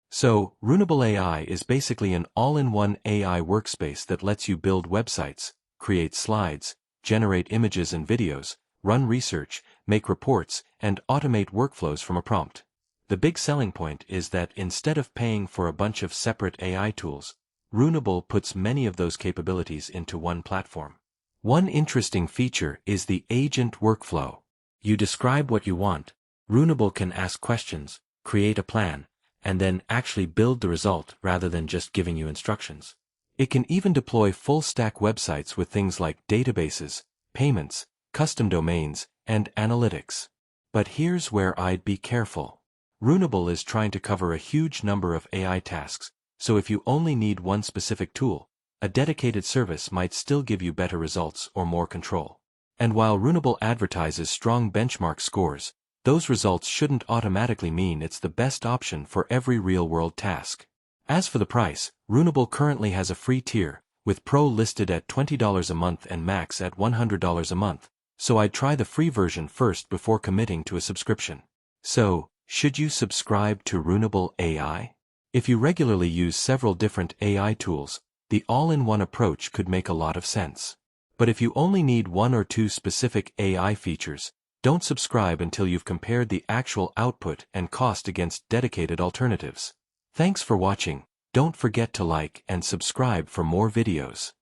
So, Runable AI is basically an all-in-one AI workspace that lets you build websites, create slides, generate images and videos, run research, make reports, and automate workflows from a prompt. The big selling point is that instead of paying for a bunch of separate AI tools, Runable puts many of those capabilities into one platform. One interesting feature is the agent workflow. You describe what you want, Runable can ask questions, create a plan, and then actually build the result rather than just giving you instructions. It can even deploy full-stack websites with things like databases, payments, custom domains, and analytics. But here's where I'd be careful. Runable is trying to cover a huge number of AI tasks, so if you only need one specific tool, a dedicated service might still give you better results or more control. And while Runable advertises strong benchmark scores, those results shouldn't automatically mean it's the best option for every real-world task. As for the price, Runable currently has a free tier, with Pro listed at $20 a month and Max at $100 a month, so I'd try the free version first before committing to a subscription. So, should you subscribe to Runable AI? If you regularly use several different AI tools, the all-in-one approach could make a lot of sense. But if you only need one or two specific AI features, don't subscribe until you've compared the actual output and cost against dedicated alternatives. Thanks for watching. Don't forget to like and subscribe for more videos.